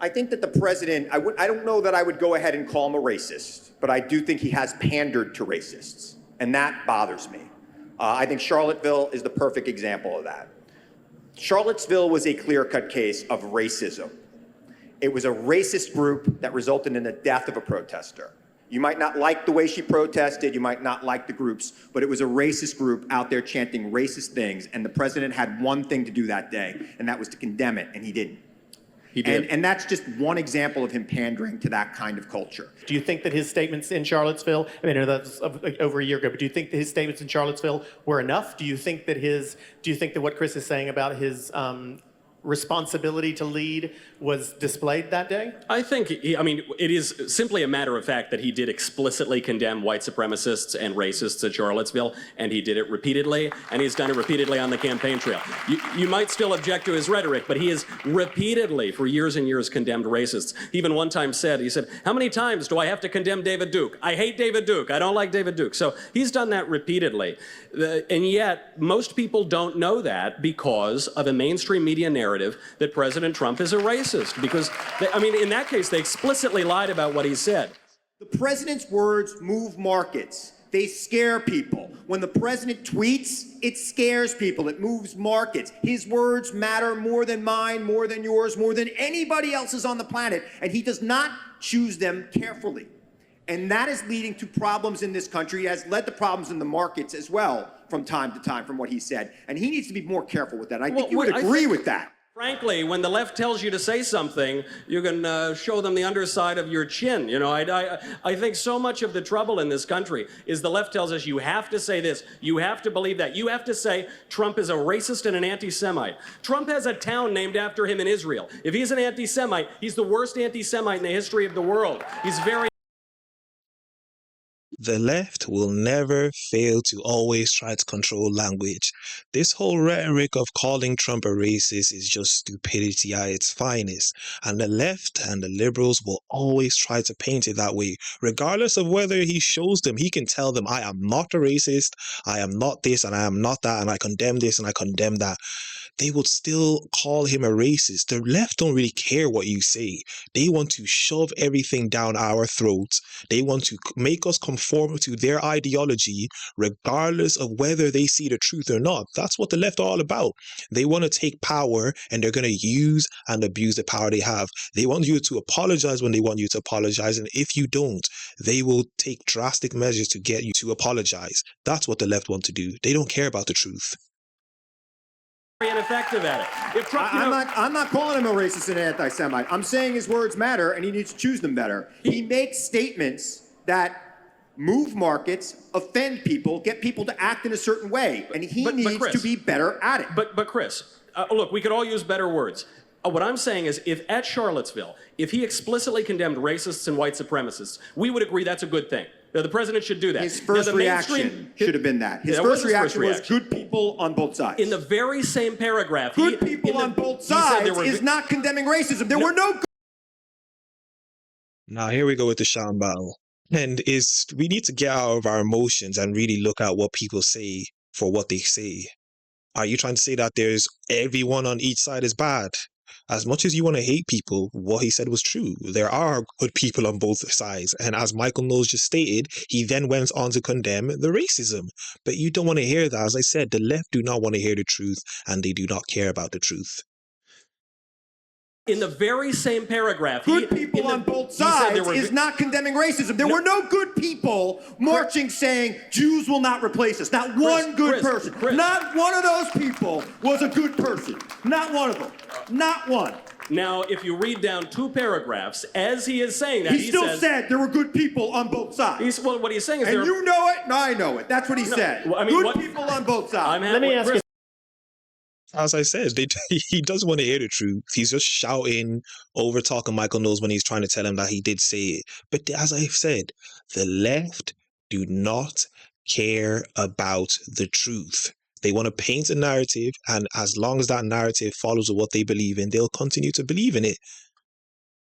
I think that the president, I don't know that I would go ahead and call him a racist, but I do think he has pandered to racists, and that bothers me. I think Charlottesville is the perfect example of that. Charlottesville was a clear-cut case of racism. It was a racist group that resulted in the death of a protester. You might not like the way she protested, you might not like the groups, but it was a racist group out there chanting racist things, and the president had one thing to do that day, and that was to condemn it, and he didn't. He did. And that's just one example of him pandering to that kind of culture. Do you think that his statements in Charlottesville, I mean, that was over a year ago, but do you think that his statements in Charlottesville were enough? Do you think that what Chris is saying about his responsibility to lead was displayed that day? I think, it is simply a matter of fact that he did explicitly condemn white supremacists and racists at Charlottesville, and he did it repeatedly, and he's done it repeatedly on the campaign trail. You might still object to his rhetoric, but he has repeatedly, for years and years, condemned racists. He even one time said, how many times do I have to condemn David Duke? I hate David Duke. I don't like David Duke. So he's done that repeatedly. And yet, most people don't know that because of a mainstream media narrative that President Trump is a racist, because, in that case, they explicitly lied about what he said. The president's words move markets. They scare people. When the president tweets, it scares people. It moves markets. His words matter more than mine, more than yours, more than anybody else's on the planet, and he does not choose them carefully. And that is leading to problems in this country. It has led to problems in the markets as well from time to time from what he said. And he needs to be more careful with that. And I think you would agree with that. Frankly, when the left tells you to say something, you can show them the underside of your chin. I think so much of the trouble in this country is the left tells us you have to say this, you have to believe that, you have to say Trump is a racist and an anti-Semite. Trump has a town named after him in Israel. If he's an anti-Semite, he's the worst anti-Semite in the history of the world. He's very... The left will never fail to always try to control language. This whole rhetoric of calling Trump a racist is just stupidity at its finest. And the left and the liberals will always try to paint it that way. Regardless of whether he shows them, he can tell them, I am not a racist, I am not this and I am not that, and I condemn this and I condemn that. They would still call him a racist. The left don't really care what you say. They want to shove everything down our throats. They want to make us conform to their ideology, regardless of whether they see the truth or not. That's what the left are all about. They want to take power, and they're going to use and abuse the power they have. They want you to apologize when they want you to apologize, and if you don't, they will take drastic measures to get you to apologize. That's what the left want to do. They don't care about the truth. Ineffective at it. If Trump, I'm not calling him a racist and an anti-Semite. I'm saying his words matter, and he needs to choose them better. He makes statements that move markets, offend people, get people to act in a certain way, and he needs to be better at it. But Chris, look, we could all use better words. What I'm saying is, if at Charlottesville, if he explicitly condemned racists and white supremacists, we would agree that's a good thing. The president should do that. His first reaction should have been that. His first reaction was good people on both sides. In the very same paragraph, good people on both sides is not condemning racism. There were no. Now here we go with the sham battle. And we need to get out of our emotions and really look at what people say for what they say. Are you trying to say that there's everyone on each side is bad? As much as you want to hate people, what he said was true. There are good people on both sides. And as Michael Knowles just stated, he then went on to condemn the racism. But you don't want to hear that. As I said, the left do not want to hear the truth, and they do not care about the truth. In the very same paragraph, good people on both sides is not condemning racism. There were no good people marching saying Jews will not replace us. Not one good person. Not one of those people was a good person. Not one of them. Not one. Now, if you read down two paragraphs, as he is saying that, he still said there were good people on both sides. What he's saying is, and you know it, and I know it. That's what he said. Well, good people on both sides. Let me ask you. As I said, he doesn't want to hear the truth. He's just shouting, over talking Michael Knowles when he's trying to tell him that he did say it. But as I've said, the left do not care about the truth. They want to paint a narrative, and as long as that narrative follows what they believe in, they'll continue to believe in it.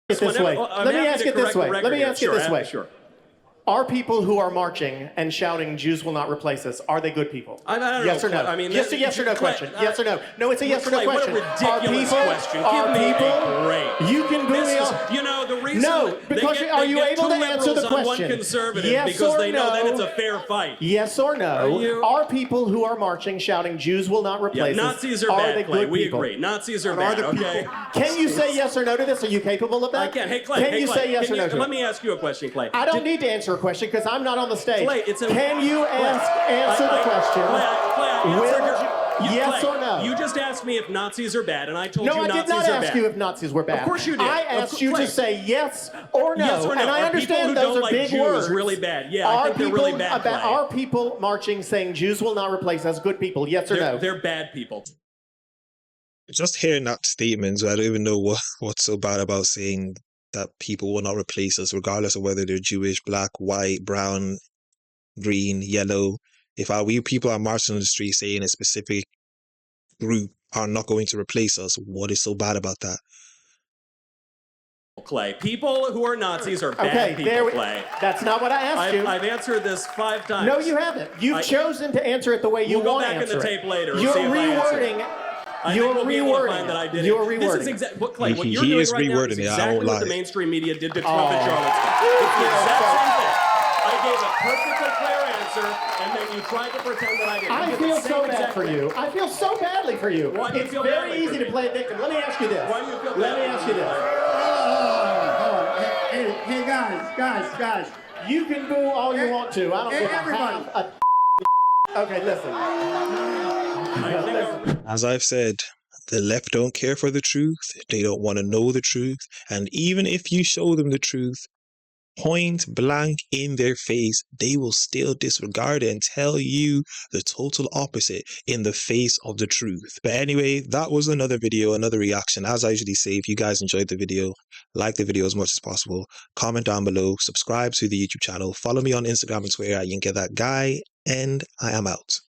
Let me ask it this way. Are people who are marching and shouting "Jews will not replace us"? Are they good people? I don't yes know, or no? Clay. I mean, just a yes or no question. Yes or no? No, it's a yes or no Clay, what a question. ridiculous question. Give me a break. You can boo me all. You know, the reason No, because are you able to answer the question? One conservative yes because or they know no? that it's a fair fight. Yes or no? Are people who are marching shouting "Jews will not replace us"? Nazis are bad, they Clay. good We people? agree. Nazis are bad. Okay. Can you say yes or no to this? Are you capable of that? I can. Hey, Clay. Can you say yes or no to Let it? me ask you a question, Clay. I don't need to answer a question because I'm not on the stage. Clay, Can you answer the question? Yes Clay, or no? You just asked me if Nazis are bad, and I told you No, I Nazis did not are ask bad. you if Nazis were bad. Of course you did. I asked you Clay. to say yes or no. Yes or no? And I Are understand people who those don't are like big Jews words. really bad? Yeah, I think they're really bad, Clay. Are people marching saying Jews will not replace us good people? Yes or no? They're bad people. Just hearing that statement, I don't even know what's so bad about saying that people will not replace us, regardless of whether they're Jewish, black, white, brown, green, yellow. If we people are marching on the street saying a specific group are not going to replace us, what is so bad about that? Clay, people who are Nazis are bad people, Clay. That's not what I asked you. I've answered this 5 times. No, you haven't. You've chosen to answer it the way you want to answer it. We'll go back in the tape later and You're see if I answer rewording. You're rewording. You're rewording. This is exactly Clay. What you're He doing is right now rewording is it, I exactly won't what the lie. mainstream media did to Trump and Charlottesville. It's the exact same thing. I gave a perfectly clear answer, and then you tried to pretend that I didn't. I feel so bad for you. I feel so badly for you. Why do you It's feel very badly for easy me? to play a victim. Let me ask you this. Why do you feel Let me badly ask for you me, this. Hey, guys. You can boo all you want to. I don't give everybody. a Okay, listen. As I've said, the left don't care for the truth. They don't want to know the truth. And even if you show them the truth, point blank in their face, they will still disregard it and tell you the total opposite in the face of the truth. But anyway, that was another video, another reaction. As I usually say, if you guys enjoyed the video, like the video as much as possible, comment down below, subscribe to the YouTube channel, follow me on Instagram and Twitter at YinkaThatGuy, and I am out.